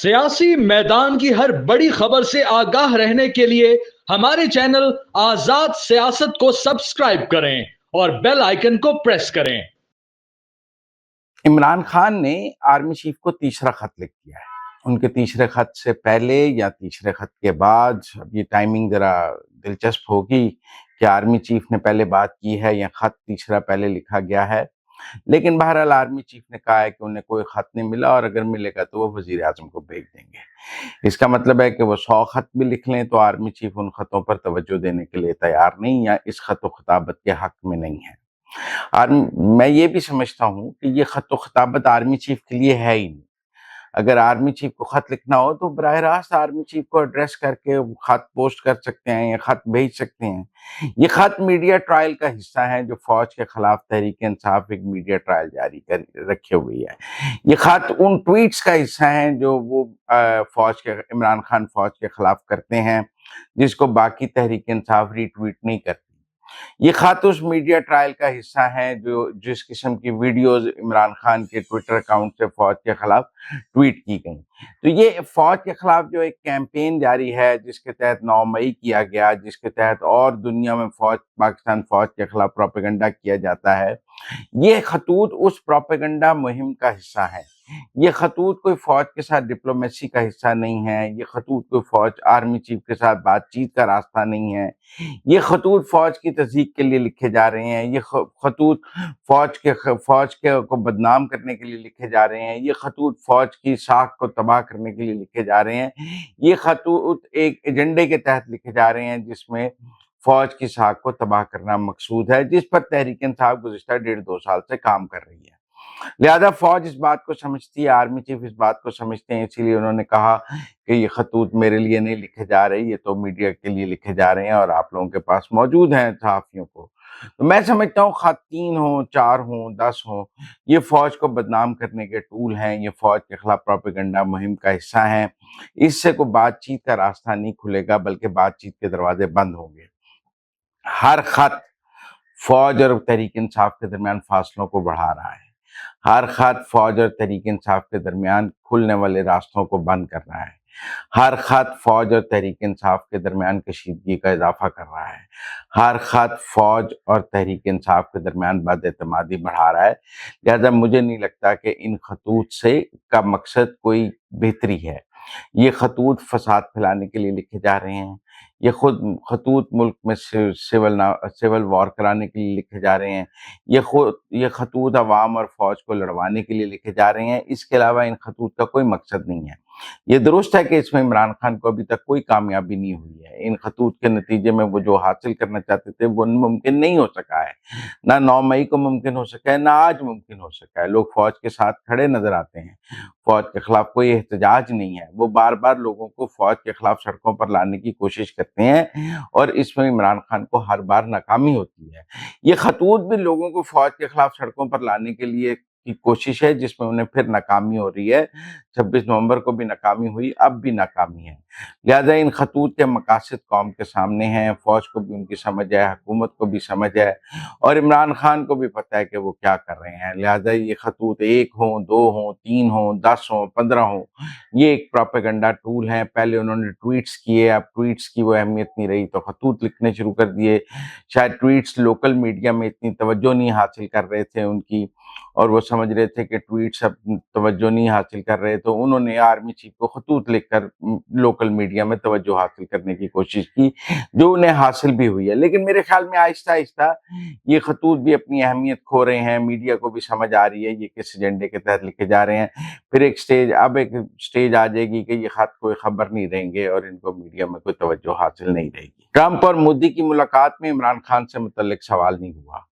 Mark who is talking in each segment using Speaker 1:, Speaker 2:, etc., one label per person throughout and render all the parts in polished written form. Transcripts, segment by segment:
Speaker 1: سیاسی میدان کی ہر بڑی خبر سے آگاہ رہنے کے لیے ہمارے چینل آزاد سیاست کو سبسکرائب کریں اور بیل آئیکن کو پریس کریں۔
Speaker 2: عمران خان نے آرمی چیف کو تیسرا خط لکھ دیا ہے۔ ان کے تیسرے خط سے پہلے یا تیسرے خط کے بعد، اب یہ ٹائمنگ ذرا دلچسپ ہوگی کہ آرمی چیف نے پہلے بات کی ہے یا خط تیسرا پہلے لکھا گیا ہے، لیکن بہرحال آرمی چیف نے کہا ہے کہ انہیں کوئی خط نہیں ملا، اور اگر ملے گا تو وہ وزیر اعظم کو بھیج دیں گے۔ اس کا مطلب ہے کہ وہ 100 خط بھی لکھ لیں تو آرمی چیف ان خطوں پر توجہ دینے کے لیے تیار نہیں، یا اس خط و خطابت کے حق میں نہیں ہے۔ میں یہ بھی سمجھتا ہوں کہ یہ خط و خطابت آرمی چیف کے لیے ہے ہی نہیں۔ اگر آرمی چیف کو خط لکھنا ہو تو براہ راست آرمی چیف کو ایڈریس کر کے خط پوسٹ کر سکتے ہیں یا خط بھیج سکتے ہیں۔ یہ خط میڈیا ٹرائل کا حصہ ہے، جو فوج کے خلاف تحریک انصاف ایک میڈیا ٹرائل جاری کر رکھے ہوئی ہے۔ یہ خط ان ٹویٹس کا حصہ ہیں جو وہ عمران خان فوج کے خلاف کرتے ہیں، جس کو باقی تحریک انصاف ری ٹویٹ نہیں کرتی۔ یہ خط اس میڈیا ٹرائل کا حصہ ہے جو جس قسم کی ویڈیوز عمران خان کے ٹویٹر اکاؤنٹ سے فوج کے خلاف ٹویٹ کی گئیں۔ تو یہ فوج کے خلاف جو ایک کیمپین جاری ہے، جس کے تحت 9 مئی کیا گیا، جس کے تحت اور دنیا میں پاکستان فوج کے خلاف پروپیگنڈا کیا جاتا ہے، یہ خطوط اس پروپیگنڈا مہم کا حصہ ہے۔ یہ خطوط کوئی فوج کے ساتھ ڈپلومیسی کا حصہ نہیں ہے، یہ خطوط کوئی فوج آرمی چیف کے ساتھ بات چیت کا راستہ نہیں ہے۔ یہ خطوط فوج کی تضحیک کے لیے لکھے جا رہے ہیں، یہ خطوط فوج کو بدنام کرنے کے لیے لکھے جا رہے ہیں، یہ خطوط فوج کی ساکھ کو تباہ کرنے کے لیے لکھے جا رہے ہیں۔ یہ خطوط ایک ایجنڈے کے تحت لکھے جا رہے ہیں جس میں فوج کی ساکھ کو تباہ کرنا مقصود ہے، جس پر تحریک انصاف گزشتہ 1.5-2 سال سے کام کر رہی ہے۔ لہذا فوج اس بات کو سمجھتی ہے، آرمی چیف اس بات کو سمجھتے ہیں، اسی لیے انہوں نے کہا کہ یہ خطوط میرے لیے نہیں لکھے جا رہے، یہ تو میڈیا کے لیے لکھے جا رہے ہیں اور آپ لوگوں کے پاس موجود ہیں صحافیوں کو۔ تو میں سمجھتا ہوں خط 3 ہوں، 4 ہوں، 10 ہوں، یہ فوج کو بدنام کرنے کے ٹول ہیں، یہ فوج کے خلاف پروپیگنڈا مہم کا حصہ ہیں۔ اس سے کوئی بات چیت کا راستہ نہیں کھلے گا، بلکہ بات چیت کے دروازے بند ہوں گے۔ ہر خط فوج اور تحریک انصاف کے درمیان فاصلوں کو بڑھا رہا ہے۔ ہر خط فوج اور تحریک انصاف کے درمیان کھلنے والے راستوں کو بند کر رہا ہے۔ ہر خط فوج اور تحریک انصاف کے درمیان کشیدگی کا اضافہ کر رہا ہے۔ ہر خط فوج اور تحریک انصاف کے درمیان بد اعتمادی بڑھا رہا ہے۔ لہذا مجھے نہیں لگتا کہ ان خطوط سے کا مقصد کوئی بہتری ہے۔ یہ خطوط فساد پھیلانے کے لیے لکھے جا رہے ہیں، یہ خطوط ملک میں سول وار کرانے کے لیے لکھے جا رہے ہیں، یہ خطوط عوام اور فوج کو لڑوانے کے لیے لکھے جا رہے ہیں۔ اس کے علاوہ ان خطوط کا کوئی مقصد نہیں ہے۔ یہ درست ہے کہ اس میں عمران خان کو ابھی تک کوئی کامیابی نہیں ہوئی ہے۔ ان خطوط کے نتیجے میں وہ جو حاصل کرنا چاہتے تھے وہ ممکن نہیں ہو سکا ہے، نہ 9 مئی کو ممکن ہو سکا ہے، نہ آج ممکن ہو سکا ہے۔ لوگ فوج کے ساتھ کھڑے نظر آتے ہیں، فوج کے خلاف کوئی احتجاج نہیں ہے، وہ بار بار لوگوں کو فوج کے خلاف سڑکوں پر لانے کی کوشش کرتے ہیں، اور اس میں عمران خان کو ہر بار ناکامی ہوتی ہے۔ یہ خطوط بھی لوگوں کو فوج کے خلاف سڑکوں پر لانے کے لیے کی کوشش ہے، جس میں انہیں پھر ناکامی ہو رہی ہے۔ 26 نومبر کو بھی ناکامی ہوئی، اب بھی ناکامی ہے۔ لہذا ان خطوط کے مقاصد قوم کے سامنے ہیں، فوج کو بھی ان کی سمجھ ہے، حکومت کو بھی سمجھ ہے، اور عمران خان کو بھی پتہ ہے کہ وہ کیا کر رہے ہیں۔ لہذا یہ خطوط 1 ہوں، 2 ہوں، 3 ہوں، 10 ہوں، 15 ہوں، یہ ایک پروپیگنڈا ٹول ہیں۔ پہلے انہوں نے ٹویٹس کیے، اب ٹویٹس کی وہ اہمیت نہیں رہی تو خطوط لکھنے شروع کر دیے۔ شاید ٹویٹس لوکل میڈیا میں اتنی توجہ نہیں حاصل کر رہے تھے ان کی، اور وہ سمجھ رہے تھے کہ ٹویٹس اب توجہ نہیں حاصل کر رہے، تو انہوں نے آرمی چیف کو خطوط لکھ کر لوکل میڈیا میں توجہ حاصل کرنے کی کوشش کی، جو انہیں حاصل بھی ہوئی ہے۔ لیکن میرے خیال میں آہستہ آہستہ یہ خطوط بھی اپنی اہمیت کھو رہے ہیں، میڈیا کو بھی سمجھ آ رہی ہے یہ کس ایجنڈے کے تحت لکھے جا رہے ہیں۔ پھر ایک سٹیج آ جائے گی کہ یہ خط کوئی خبر نہیں رہیں گے اور ان کو میڈیا میں کوئی توجہ حاصل نہیں رہے گی۔ ٹرمپ اور مودی کی ملاقات میں عمران خان سے متعلق سوال نہیں ہوا۔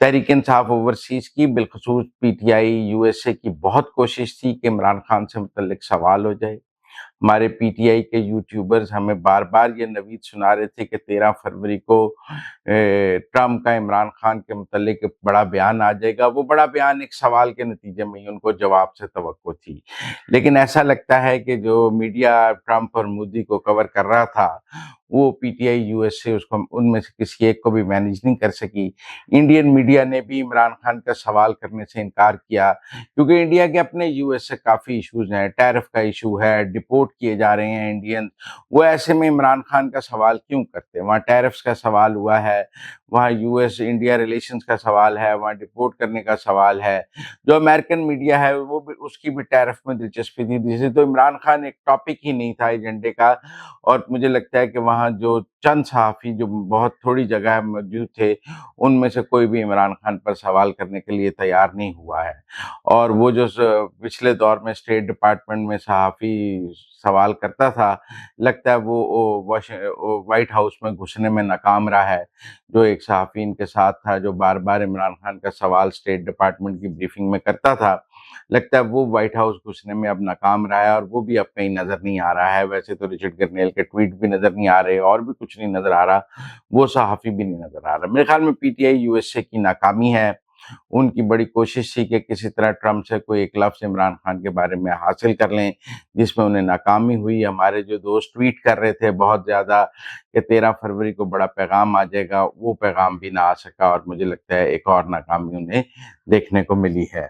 Speaker 2: تحریک انصاف اوورسیز کی، بالخصوص پی ٹی آئی USA کی بہت کوشش تھی کہ عمران خان سے متعلق سوال ہو جائے۔ ہمارے پی ٹی آئی کے یوٹیوبرز ہمیں بار بار یہ نوید سنا رہے تھے کہ 13 فروری کو ٹرمپ کا عمران خان کے متعلق بڑا بیان آ جائے گا. وہ بڑا بیان ایک سوال کے نتیجے میں ہی ان کو جواب سے توقع تھی، لیکن ایسا لگتا ہے کہ جو میڈیا ٹرمپ اور مودی کو کور کر رہا تھا وہ P T I U S سے اس کو ان میں سے کسی ایک کو بھی مینیج نہیں کر سکی. انڈین میڈیا نے بھی عمران خان کا سوال کرنے سے انکار کیا، کیونکہ انڈیا کے اپنے یو ایس سے کافی ایشوز ہیں. ٹیرف کا ایشو ہے، ڈپورٹ کیے جا رہے ہیں انڈین. وہ ایسے میں عمران خان کا سوال کیوں کرتے؟ وہاں ٹیرفز کا سوال ہوا ہے، وہاں یو ایس انڈیا ریلیشنز کا سوال ہے، وہاں ڈپورٹ کرنے کا سوال ہے. جو امریکن میڈیا ہے وہ بھی اس کی بھی ٹیرف میں دلچسپی نہیں تھی. تو عمران خان ایک ٹاپک ہی نہیں تھا ایجنڈے کا. اور مجھے لگتا ہے کہ وہااں جو چند صحافی جو بہت تھوڑی جگہ موجود تھے ان میں سے کوئی بھی عمران خان پر سوال کرنے کے لیے تیار نہیں ہوا ہے. اور وہ جو پچھلے دور میں اسٹیٹ ڈپارٹمنٹ میں صحافی سوال کرتا تھا، لگتا ہے وہ وائٹ ہاؤس میں گھسنے میں ناکام رہا ہے. جو ایک صحافی ان کے ساتھ تھا جو بار بار عمران خان کا سوال اسٹیٹ ڈپارٹمنٹ کی بریفنگ میں کرتا تھا، لگتا ہے وہ وائٹ ہاؤس گھسنے میں اب ناکام رہا ہے اور وہ بھی اب کہیں نظر نہیں آ رہا ہے. ویسے تو رچرڈ گرنیل کے ٹویٹ بھی نظر نہیں آ رہے اور بھی کچھ نہیں نظر آ رہا، وہ صحافی بھی نہیں نظر آ رہا. میرے خیال میں P T I U S A کی ناکامی ہے. ان کی بڑی کوشش تھی کہ کسی طرح ٹرمپ سے کوئی ایک لفظ عمران خان کے بارے میں حاصل کر لیں، جس میں انہیں ناکامی ہوئی. ہمارے جو دوست ٹویٹ کر رہے تھے بہت زیادہ کہ 13 فروری کو بڑا پیغام آ جائے گا، وہ پیغام بھی نہ آ سکا اور مجھے لگتا ہے ایک اور ناکامی انہیں دیکھنے کو ملی ہے.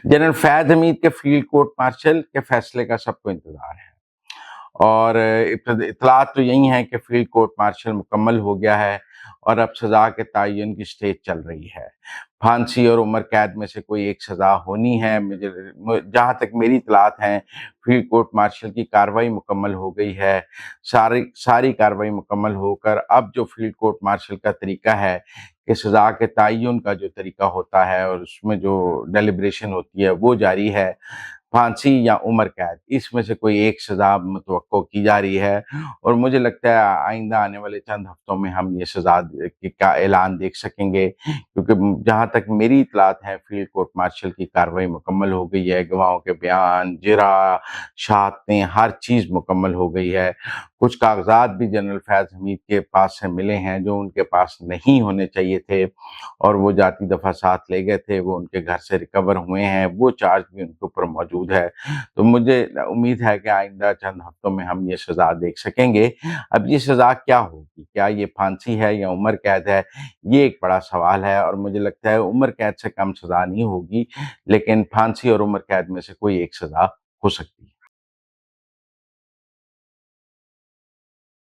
Speaker 2: جنرل فیاض حمید کے فیلڈ کورٹ مارشل کے فیصلے کا سب کو انتظار ہے اور اطلاعات تو یہی ہیں کہ فیلڈ کورٹ مارشل مکمل ہو گیا ہے اور اب سزا کے تعین کی سٹیج چل رہی ہے. پھانسی اور عمر قید میں سے کوئی ایک سزا ہونی ہے. جہاں تک میری اطلاعات ہیں فیلڈ کورٹ مارشل کی کارروائی مکمل ہو گئی ہے. ساری کارروائی مکمل ہو کر اب جو فیلڈ کورٹ مارشل کا طریقہ ہے کہ سزا کے تعین کا جو طریقہ ہوتا ہے اور اس میں جو ڈیلیبریشن ہوتی ہے وہ جاری ہے. پھانسی یا عمر قید اس میں سے کوئی ایک سزا متوقع کی جا رہی ہے اور مجھے لگتا ہے آئندہ آنے والے چند ہفتوں میں ہم یہ سزا کا اعلان دیکھ سکیں گے، کیونکہ جہاں تک میری اطلاعات ہیں فیلڈ کورٹ مارشل کی کارروائی مکمل ہو گئی ہے. گواہوں کے بیان، جرح، شہادتیں، ہر چیز مکمل ہو گئی ہے. کچھ کاغذات بھی جنرل فیاض حمید کے پاس سے ملے ہیں جو ان کے پاس نہیں ہونے چاہیے تھے اور وہ جاتی دفعہ ساتھ لے گئے تھے، وہ ان کے گھر سے ریکور ہوئے ہیں. وہ چارج بھی ان کے اوپر موجود ہے. تو مجھے امید ہے کہ آئندہ چند ہفتوں میں ہم یہ سزا دیکھ سکیں گے. اب یہ سزا کیا ہوگی؟ کیا یہ پھانسی ہے یا عمر قید ہے؟ یہ ایک بڑا سوال ہے اور مجھے لگتا ہے عمر قید سے کم سزا نہیں ہوگی، لیکن پھانسی اور عمر قید میں سے کوئی ایک سزا ہو سکتی ہے.